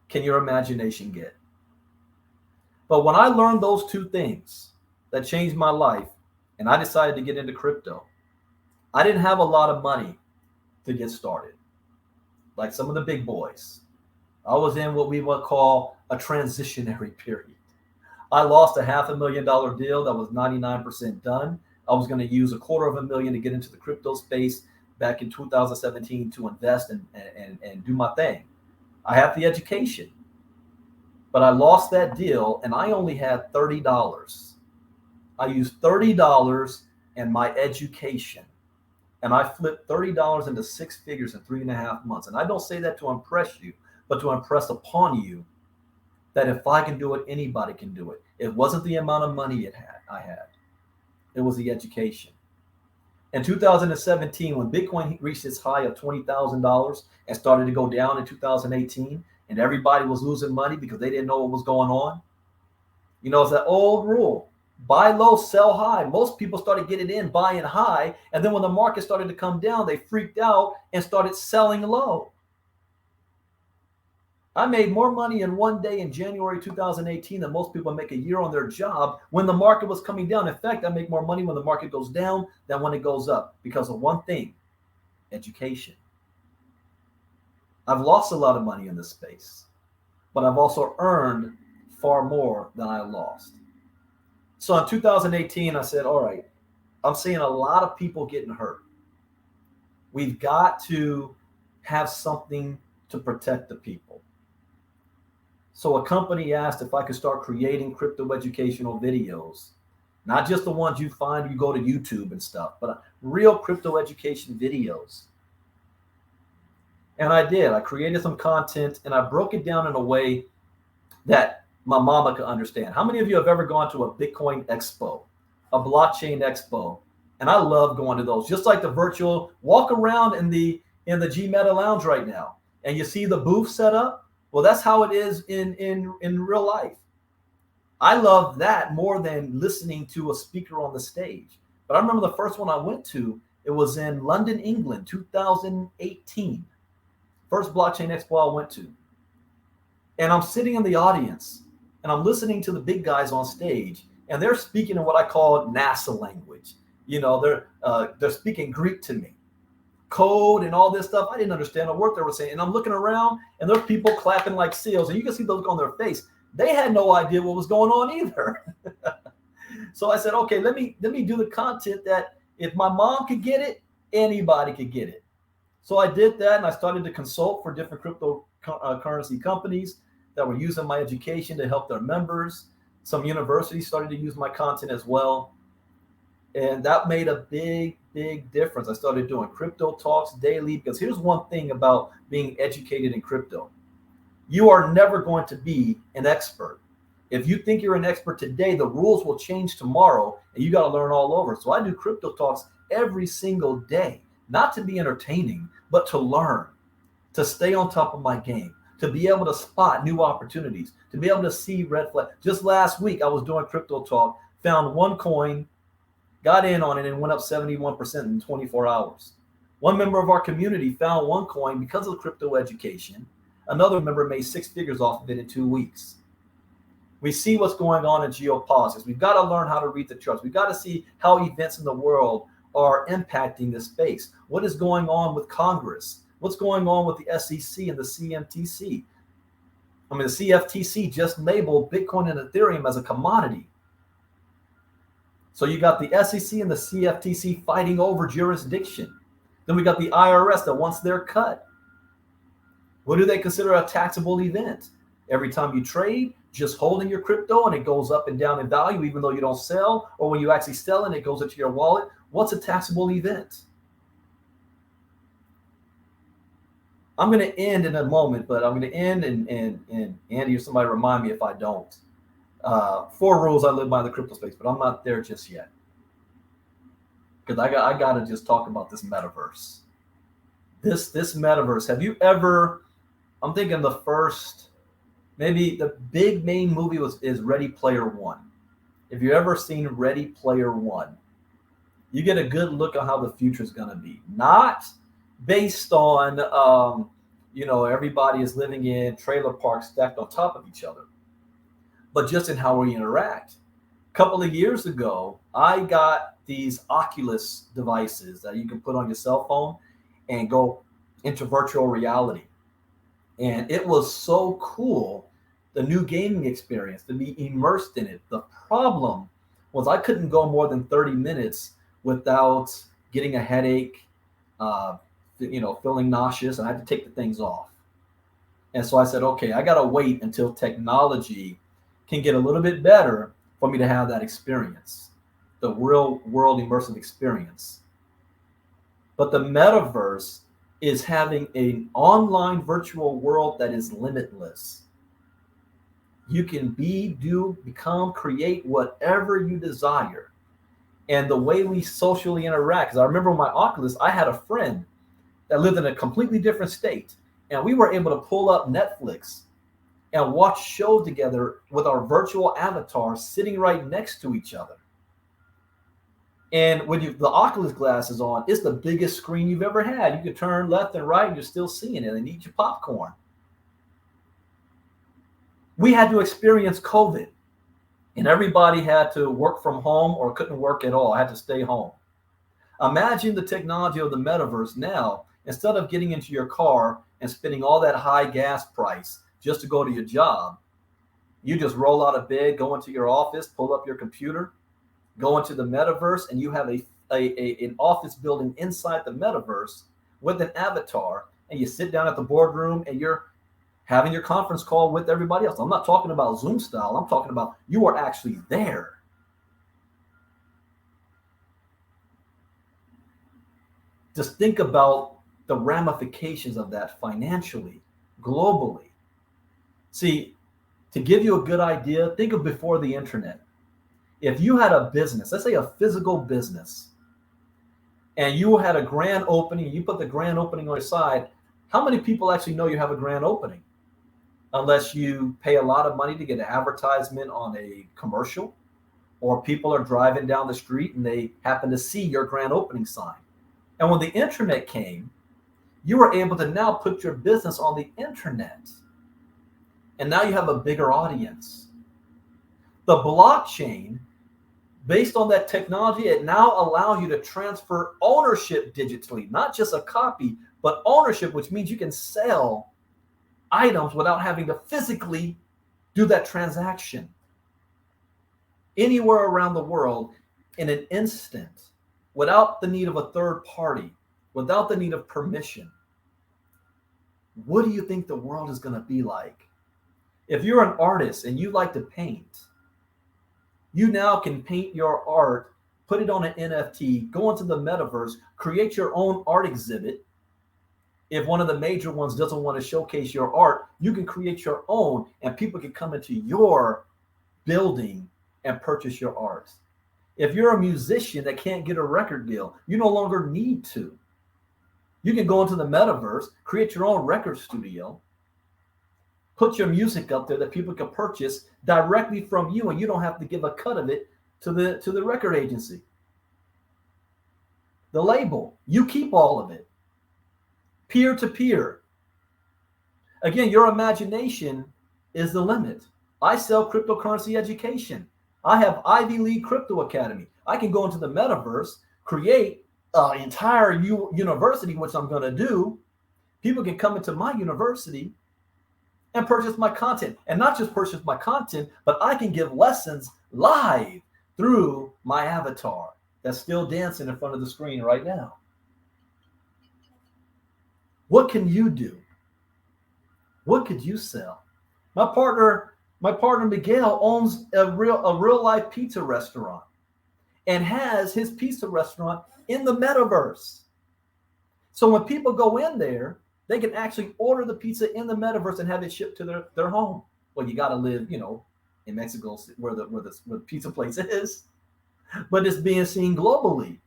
can your imagination get? But when I learned those 2 things that changed my life, and I decided to get into crypto, I didn't have a lot of money to get started, like some of the big boys. I was in what we would call a transitionary period. I lost a $500,000 deal that was 99% done. I was going to use $250,000 to get into the crypto space back in 2017 to invest and do my thing. I have the education, but I lost that deal, and I only had $30. I used $30 and my education, and I flipped $30 into 6 figures in 3.5 months. And I don't say that to impress you, but to impress upon you that if I can do it, anybody can do it. It wasn't the amount of money I had. It was the education. In 2017, when Bitcoin reached its high of $20,000 and started to go down in 2018, and everybody was losing money because they didn't know what was going on, you know, it's that old rule: buy low, sell high. Most people started getting in, buying high, and then when the market started to come down, they freaked out and started selling low. I made more money in one day in January 2018 than most people make a year on their job when the market was coming down. In fact, I make more money when the market goes down than when it goes up because of one thing: education. I've lost a lot of money in this space, but I've also earned far more than I lost. So in 2018, I said, all right, I'm seeing a lot of people getting hurt. We've got to have something to protect the people. So a company asked if I could start creating crypto educational videos, not just the ones you find, you go to YouTube and stuff, but real crypto education videos. And I did. I created some content and I broke it down in a way that my mama could understand. How many of you have ever gone to a Bitcoin expo, a blockchain expo? And I love going to those. Just like the virtual, walk around in the G Meta Lounge right now, and you see the booth set up. Well, that's how it is in real life. I love that more than listening to a speaker on the stage. But I remember the first one I went to, it was in London, England, 2018. First blockchain expo I went to. And I'm sitting in the audience and I'm listening to the big guys on stage, and they're speaking in what I call NASA language. You know, they're speaking Greek to me, code and all this stuff. I didn't understand a word they were saying. And I'm looking around and there's people clapping like seals, and you can see the look on their face. They had no idea what was going on either. So I said, okay, let me do the content that if my mom could get it, anybody could get it. So I did that, and I started to consult for different cryptocurrency companies that were using my education to help their members. Some universities started to use my content as well. And that made a big, big difference. I started doing crypto talks daily, because here's one thing about being educated in crypto. You are never going to be an expert. If you think you're an expert today, the rules will change tomorrow and you got to learn all over. So I do crypto talks every single day, not to be entertaining, but to learn, to stay on top of my game, to be able to spot new opportunities, to be able to see red flags. Just last week, I was doing crypto talk, found one coin, got in on it, and went up 71% in 24 hours. One member of our community found one coin because of crypto education. Another member made 6 figures off of it in 2 weeks. We see what's going on in geopolitics. We've got to learn how to read the charts. We've got to see how events in the world are impacting this space. What is going on with Congress? What's going on with the SEC and the CMTC? I mean, the CFTC just labeled Bitcoin and Ethereum as a commodity. So you got the SEC and the CFTC fighting over jurisdiction. Then we got the IRS that wants their cut. What do they consider a taxable event? Every time you trade, just holding your crypto and it goes up and down in value even though you don't sell, or when you actually sell and it goes into your wallet. What's a taxable event? I'm going to end in a moment, but I'm going to end and Andy or somebody remind me if I don't. 4 rules I live by in the crypto space, but I'm not there just yet. Because I got to just talk about this metaverse. This metaverse. Have you ever, I'm thinking the first, maybe the big main movie is Ready Player One. If you've ever seen Ready Player One, you get a good look at how the future is going to be. Not based on, everybody is living in trailer parks stacked on top of each other, but just in how we interact. A couple of years ago, I got these Oculus devices that you can put on your cell phone and go into virtual reality. And it was so cool, the new gaming experience, to be immersed in it. The problem was I couldn't go more than 30 minutes without getting a headache, feeling nauseous, and I had to take the things off. And so I said, okay, I got to wait until technology can get a little bit better for me to have that experience, the real world immersive experience. But the metaverse is having an online virtual world that is limitless. You can become, create whatever you desire. and the way we socially interact. Because I remember with my Oculus, I had a friend that lived in a completely different state, and we were able to pull up Netflix and watch shows together with our virtual avatars sitting right next to each other. And when the Oculus glasses on, it's the biggest screen you've ever had. You can turn left and right and you're still seeing it and eat your popcorn. We had to experience COVID, and everybody had to work from home or couldn't work at all. I had to stay home. Imagine the technology of the metaverse now. Instead of getting into your car and spending all that high gas price just to go to your job, you just roll out of bed, go into your office, pull up your computer, go into the metaverse, and you have an office building inside the metaverse with an avatar, and you sit down at the boardroom and you're having your conference call with everybody else. I'm not talking about Zoom style. I'm talking about you are actually there. Just think about the ramifications of that financially, globally. See, to give you a good idea, think of before the internet. If you had a business, let's say a physical business, and you had a grand opening, you put the grand opening on your side, how many people actually know you have a grand opening? Unless you pay a lot of money to get an advertisement on a commercial, or people are driving down the street and they happen to see your grand opening sign. And when the internet came, you were able to now put your business on the internet. And now you have a bigger audience. The blockchain, based on that technology, it now allows you to transfer ownership digitally, not just a copy, but ownership, which means you can sell items without having to physically do that transaction. Anywhere around the world in an instant, without the need of a third party, without the need of permission. What do you think the world is going to be like? If you're an artist and you like to paint, you now can paint your art, put it on an NFT, go into the metaverse, create your own art exhibit. If one of the major ones doesn't want to showcase your art, you can create your own, and people can come into your building and purchase your art. If you're a musician that can't get a record deal, you no longer need to. You can go into the metaverse, create your own record studio, put your music up there that people can purchase directly from you, and you don't have to give a cut of it to the record agency. The label, you keep all of it. Peer to peer. Again, your imagination is the limit. I sell cryptocurrency education. I have Ivy League Crypto Academy. I can go into the metaverse, create an entire university, which I'm going to do. People can come into my university and purchase my content. And not just purchase my content, but I can give lessons live through my avatar that's still dancing in front of the screen right now. What can you do? What could you sell? My partner Miguel owns a real life pizza restaurant and has his pizza restaurant in the metaverse. So when people go in there, they can actually order the pizza in the metaverse and have it shipped to their home. Well, you got to live, in Mexico where the pizza place is, but it's being seen globally.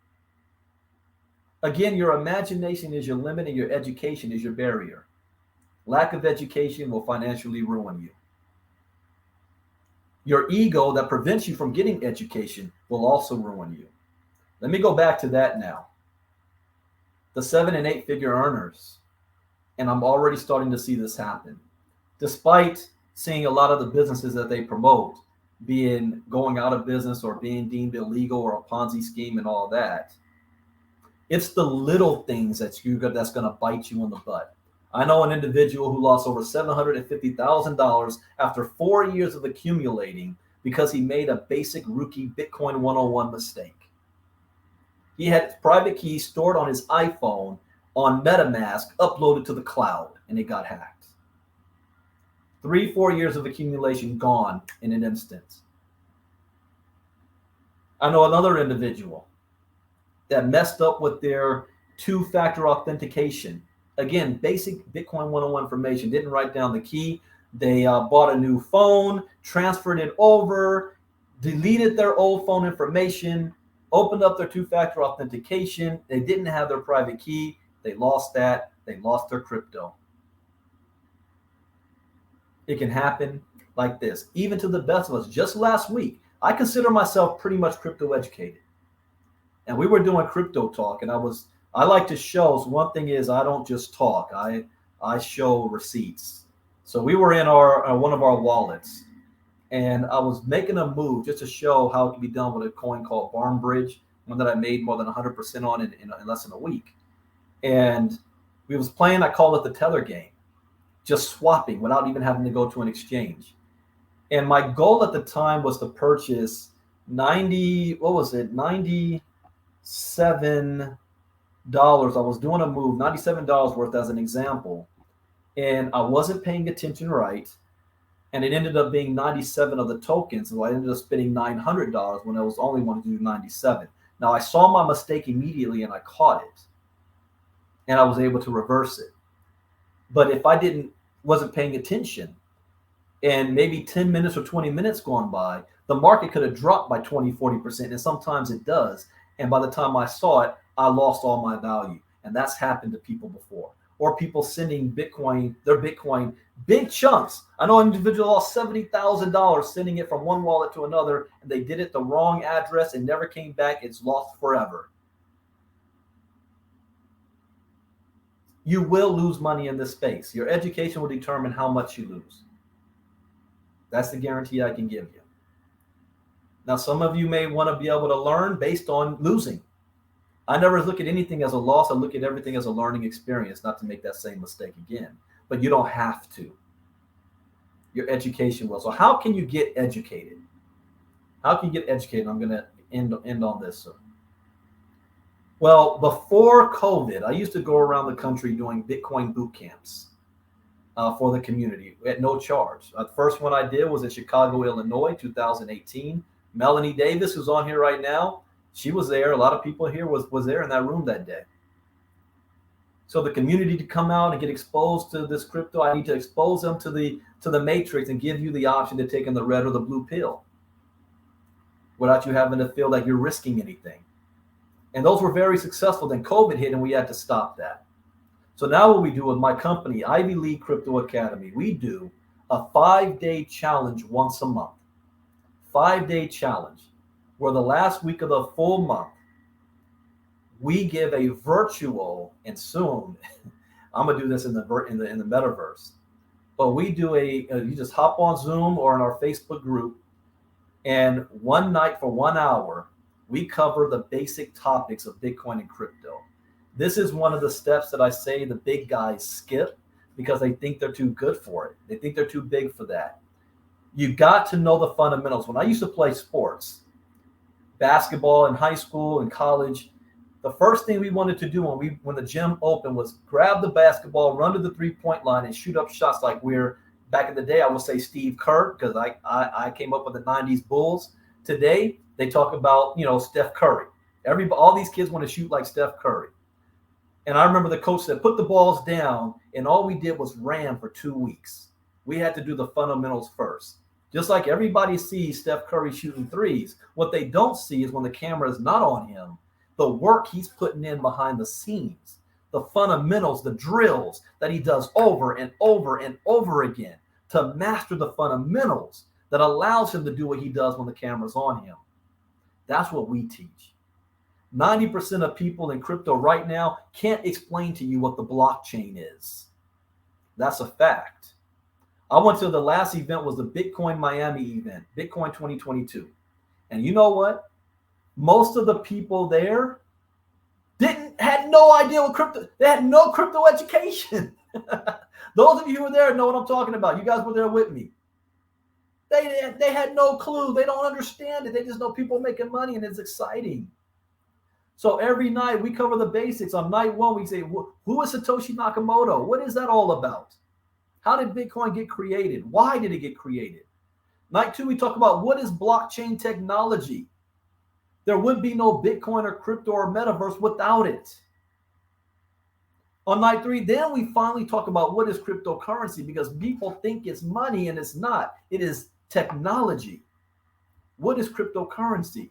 Again, your imagination is your limit and your education is your barrier. Lack of education will financially ruin you. Your ego that prevents you from getting education will also ruin you. Let me go back to that now. The 7 and 8 figure earners, and I'm already starting to see this happen. Despite seeing a lot of the businesses that they promote being going out of business or being deemed illegal or a Ponzi scheme and all that, it's the little things that's going to bite you in the butt. I know an individual who lost over $750,000 after 4 years of accumulating because he made a basic rookie Bitcoin 101 mistake. He had his private key stored on his iPhone on MetaMask, uploaded to the cloud, and it got hacked. 3-4 years of accumulation gone in an instant. I know another individual that messed up with their 2-factor authentication. Again, basic Bitcoin 101 information, didn't write down the key. They bought a new phone, transferred it over, deleted their old phone information, opened up their two-factor authentication. They didn't have their private key. They lost that. They lost their crypto. It can happen like this, even to the best of us. Just last week, I consider myself pretty much crypto educated. And we were doing crypto talk, and I like to show. So one thing is I don't just talk. I show receipts. So we were in our one of our wallets, and I was making a move just to show how it can be done with a coin called Barn Bridge, one that I made more than 100% on in less than a week. And we was playing, I call it the tether game, just swapping without even having to go to an exchange. And my goal at the time was to purchase $97. I was doing a move, $97 worth as an example. And I wasn't paying attention right. And it ended up being 97 of the tokens. So I ended up spending $900 when I was only wanting to do 97. Now I saw my mistake immediately and I caught it. And I was able to reverse it. But if I wasn't paying attention, and maybe 10 minutes or 20 minutes gone by, the market could have dropped by 20, 40%. And sometimes it does. And by the time I saw it, I lost all my value. And that's happened to people before. Or people sending their Bitcoin, big chunks. I know an individual lost $70,000 sending it from one wallet to another, and they did it the wrong address and never came back. It's lost forever. You will lose money in this space. Your education will determine how much you lose. That's the guarantee I can give you. Now, some of you may want to be able to learn based on losing. I never look at anything as a loss. I look at everything as a learning experience, not to make that same mistake again. But you don't have to. Your education will. So how can you get educated? How can you get educated? I'm going to end on this. Well, before COVID, I used to go around the country doing Bitcoin boot camps for the community at no charge. The first one I did was in Chicago, Illinois, 2018. Melanie Davis, who's on here right now, she was there. A lot of people here was there in that room that day. So the community to come out and get exposed to this crypto, I need to expose them to the matrix and give you the option to take in the red or the blue pill without you having to feel like you're risking anything. And those were very successful. Then COVID hit and we had to stop that. So now what we do with my company, Ivy League Crypto Academy, we do a 5-day challenge once a month. 5-day challenge, where the last week of the full month, we give a virtual, and soon I'm gonna do this in the Metaverse, but we do you just hop on Zoom or in our Facebook group, and one night for 1 hour, we cover the basic topics of Bitcoin and crypto. This is one of the steps that I say the big guys skip because they think they're too good for it. They think they're too big for that. You got to know the fundamentals. When I used to play sports, basketball in high school and college, the first thing we wanted to do when the gym opened was grab the basketball, run to the three-point line, and shoot up shots like we're back in the day. I would say Steve Kerr because I came up with the '90s Bulls. Today they talk about Steph Curry. All these kids want to shoot like Steph Curry. And I remember the coach said, put the balls down, and all we did was ran for 2 weeks. We had to do the fundamentals first. Just like everybody sees Steph Curry shooting threes, what they don't see is when the camera is not on him, the work he's putting in behind the scenes, the fundamentals, the drills that he does over and over and over again to master the fundamentals that allows him to do what he does when the camera's on him. That's what we teach. 90% of people in crypto right now can't explain to you what the blockchain is. That's a fact. I went to the last event was the Bitcoin Miami event, Bitcoin 2022. And you know what? Most of the people there had no idea what crypto, they had no crypto education. Those of you who were there know what I'm talking about. You guys were there with me. They had no clue. They don't understand it. They just know people making money and it's exciting. So every night we cover the basics. On night one, we say, who is Satoshi Nakamoto? What is that all about? How did Bitcoin get created? Why did it get created? Night two, we talk about what is blockchain technology. There would be no Bitcoin or crypto or metaverse without it. On night three, then we finally talk about what is cryptocurrency because people think it's money and it's not. It is technology. What is cryptocurrency?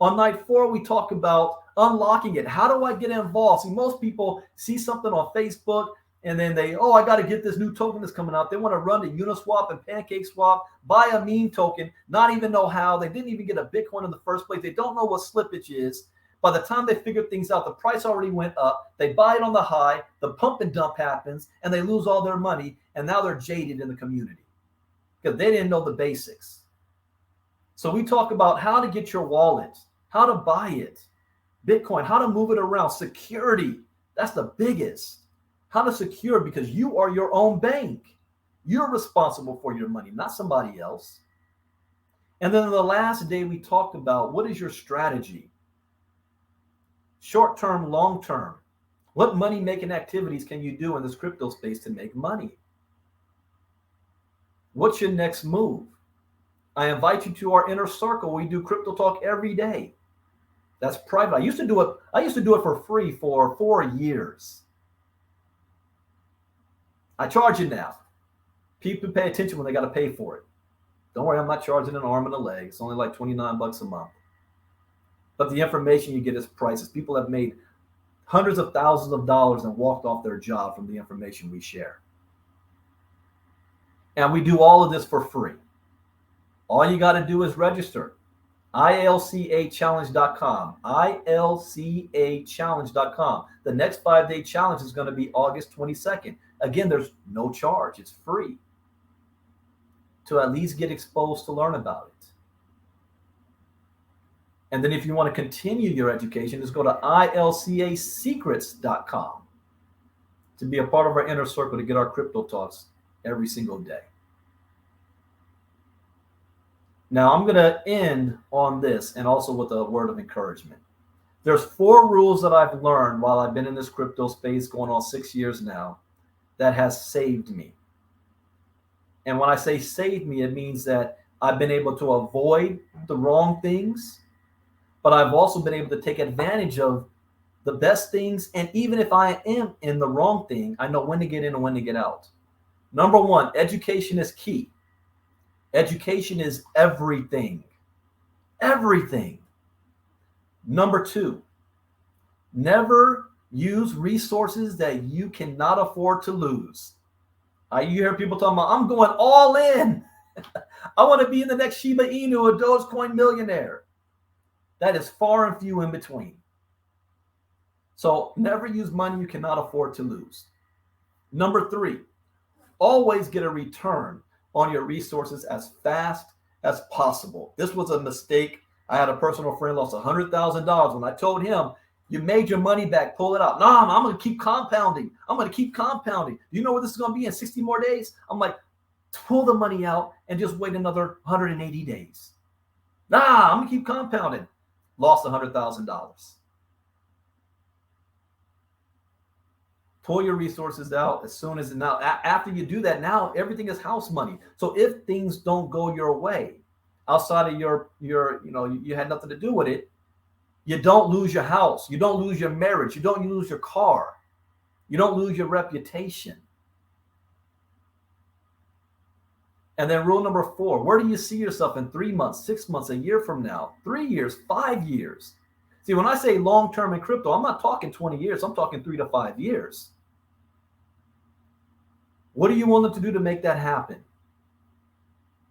On night 4, we talk about unlocking it. How do I get involved? See, most people see something on Facebook and then I got to get this new token that's coming out. They want to run to Uniswap and PancakeSwap, buy a meme token, not even know how. They didn't even get a Bitcoin in the first place. They don't know what slippage is. By the time they figure things out, the price already went up. They buy it on the high, the pump and dump happens, and they lose all their money. And now they're jaded in the community because they didn't know the basics. So we talk about how to get your wallet, how to buy it, Bitcoin, how to move it around, security. That's the biggest. How to secure, because you are your own bank. You're responsible for your money, not somebody else. And then the last day we talked about what is your strategy? Short term, long term. What money making activities can you do in this crypto space to make money? What's your next move? I invite you to our inner circle. We do crypto talk every day. That's private. I used to do it for free for 4 years. I charge it now. People pay attention when they got to pay for it. Don't worry, I'm not charging an arm and a leg. It's only like $29 a month. But the information you get is priceless. People have made hundreds of thousands of dollars and walked off their job from the information we share. And we do all of this for free. All you got to do is register. ILCAchallenge.com. ILCAchallenge.com. The next 5-day challenge is going to be August 22nd. Again, there's no charge. It's free to at least get exposed to learn about it. And then if you want to continue your education, just go to ILCAsecrets.com to be a part of our inner circle to get our crypto talks every single day. Now, I'm going to end on this and also with a word of encouragement. There's 4 rules that I've learned while I've been in this crypto space going on 6 years now that has saved me. And when I say saved me, it means that I've been able to avoid the wrong things, but I've also been able to take advantage of the best things. And even if I am in the wrong thing, I know when to get in and when to get out. Number 1, education is key. Education is everything. Everything. Number 2, never use resources that you cannot afford to lose. You hear people talking about, I'm going all in. I want to be in the next Shiba Inu or Dogecoin millionaire. That is far and few in between. So never use money you cannot afford to lose. Number 3, always get a return on your resources as fast as possible. This was a mistake. I had a personal friend lost $100,000. When I told him, you made your money back, pull it out. No, I'm going to keep compounding. I'm going to keep compounding. Do you know what this is going to be in 60 more days? I'm like, pull the money out and just wait another 180 days. Nah, I'm going to keep compounding. Lost $100,000. Pull your resources out as soon as now. After you do that, now everything is house money. So if things don't go your way, outside of your you had nothing to do with it, you don't lose your house, you don't lose your marriage, you don't lose your car, you don't lose your reputation. And then rule number 4, where do you see yourself in 3 months, 6 months, a year from now, 3 years, 5 years? See, when I say long-term in crypto, I'm not talking 20 years, I'm talking 3 to 5 years. What are you willing to do to make that happen?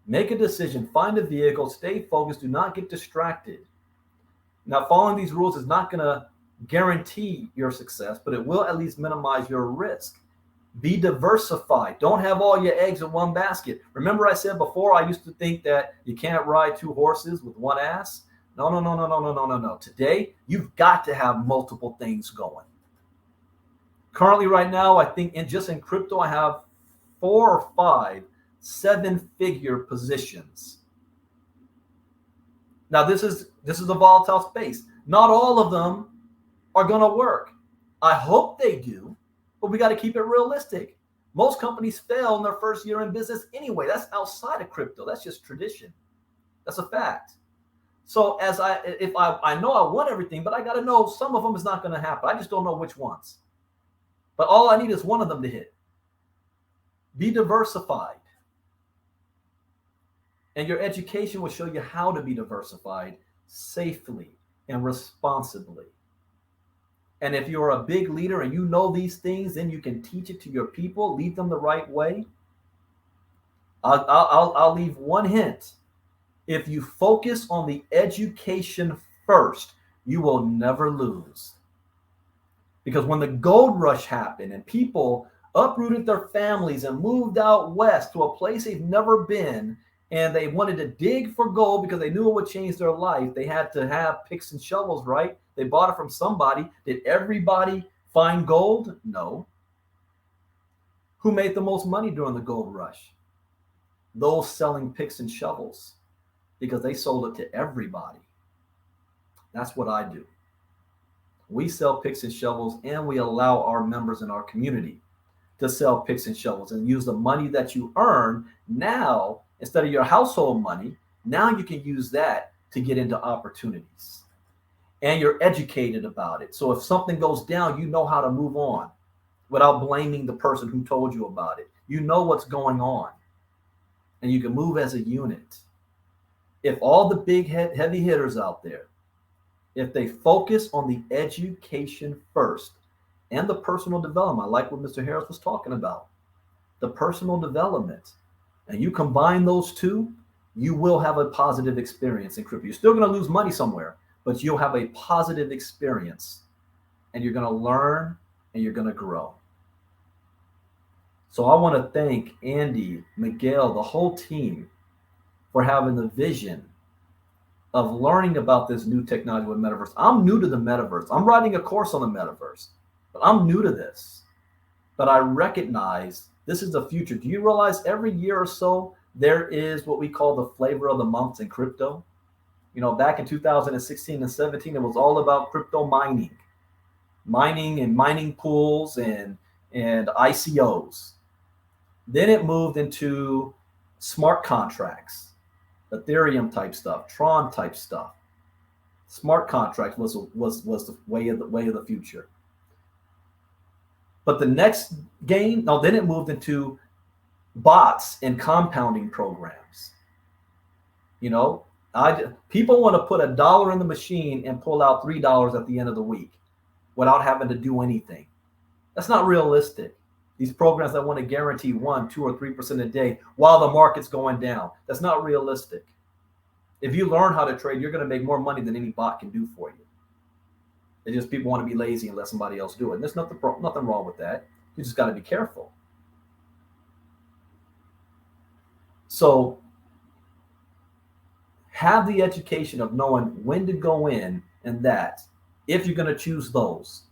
Make a decision, find a vehicle, stay focused, do not get distracted. Now, following these rules is not going to guarantee your success, but it will at least minimize your risk. Be diversified. Don't have all your eggs in one basket. Remember I said before, I used to think that you can't ride 2 horses with one ass. No. Today, you've got to have multiple things going. Currently, right now, I think in crypto, I have 4 or 5 7-figure positions. Now, this is a volatile space. Not all of them are going to work. I hope they do, but we got to keep it realistic. Most companies fail in their first year in business anyway. That's outside of crypto. That's just tradition. That's a fact. So if I know I want everything, but I got to know some of them is not going to happen. I just don't know which ones. But all I need is one of them to hit. Be diversified. And your education will show you how to be diversified safely and responsibly. And if you're a big leader and you know these things, then you can teach it to your people, lead them the right way. I'll leave one hint. If you focus on the education first, you will never lose. Because when the gold rush happened and people uprooted their families and moved out west to a place they've never been, and they wanted to dig for gold because they knew it would change their life, they had to have picks and shovels, right? They bought it from somebody. Did everybody find gold? No. Who made the most money during the gold rush? Those selling picks and shovels, because they sold it to everybody. That's what I do. We sell picks and shovels, and we allow our members in our community to sell picks and shovels and use the money that you earn now, instead of your household money, now you can use that to get into opportunities. And you're educated about it. So if something goes down, you know how to move on without blaming the person who told you about it. You know what's going on, and you can move as a unit. If all the big heavy hitters out there, if they focus on the education first and the personal development, like what Mr. Harris was talking about, the personal development, and you combine those two, you will have a positive experience in crypto. You're still going to lose money somewhere, but you'll have a positive experience, and you're going to learn and you're going to grow. So I want to thank Andy, Miguel, the whole team for having the vision of learning about this new technology with Metaverse. I'm new to the Metaverse. I'm writing a course on the Metaverse, but I'm new to this. But I recognize this is the future. Do you realize every year or so, there is what we call the flavor of the month in crypto? You know, back in 2016 and 17, it was all about crypto mining and mining pools and ICOs. Then it moved into smart contracts, Ethereum type stuff, Tron type stuff. Smart contracts was the way of the future. But the next game, then it moved into bots and compounding programs. You know, people want to put $1 in the machine and pull out $3 at the end of the week without having to do anything. That's not realistic. These programs that want to guarantee 1%, 2%, or 3% a day while the market's going down, that's not realistic. If you learn how to trade, you're going to make more money than any bot can do for you. It's just people want to be lazy and let somebody else do it. And there's nothing wrong with that. You just got to be careful. So have the education of knowing when to go in and that, if you're going to choose those.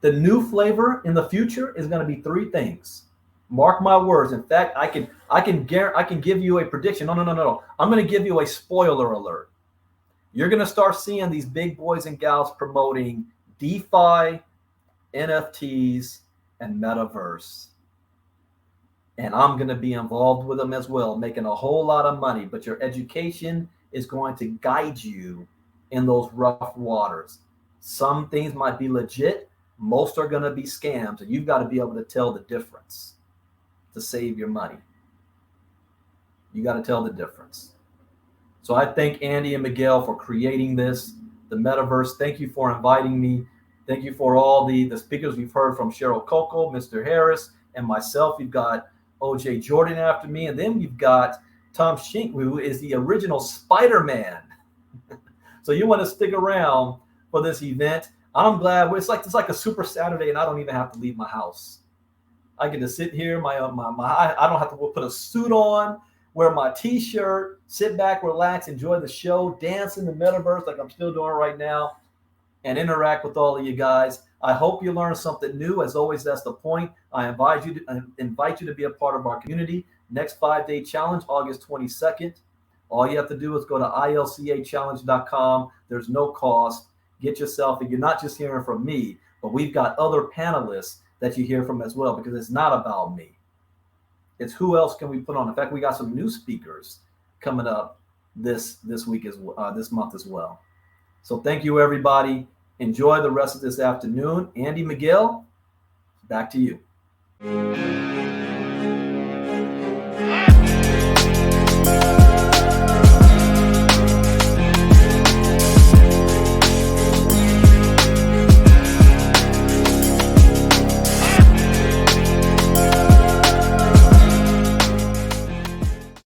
The new flavor in the future is going to be 3 things. Mark my words. In fact, I can give you a prediction. No. I'm going to give you a spoiler alert. You're going to start seeing these big boys and gals promoting DeFi, NFTs, and Metaverse. And I'm going to be involved with them as well, making a whole lot of money. But your education is going to guide you in those rough waters. Some things might be legit. Most are going to be scams, and you've got to be able to tell the difference to save your money. You got to tell the difference. So I thank Andy and Miguel for creating this, the Metaverse. Thank you for inviting me. Thank you for all the speakers we've heard from Cheryl Coco, Mr. Harris, and myself. You've got OJ Jordan after me, and then you've got Tom Schenck, who is the original Spider-Man. So you want to stick around for this event. I'm glad it's like a super Saturday, and I don't even have to leave my house. I get to sit here. I don't have to put a suit on, wear my T-shirt, sit back, relax, enjoy the show, dance in the Metaverse like I'm still doing right now, and interact with all of you guys. I hope you learned something new. As always, that's the point. I invite you to be a part of our community. Next 5-day challenge, August 22nd. All you have to do is go to ilcachallenge.com. There's no cost. Get yourself, and you're not just hearing from me, but we've got other panelists that you hear from as well, because it's not about me. It's who else can we put on. In fact, we got some new speakers coming up this week this month as well. So thank you, everybody. Enjoy the rest of this afternoon. Andy, Miguel, back to you.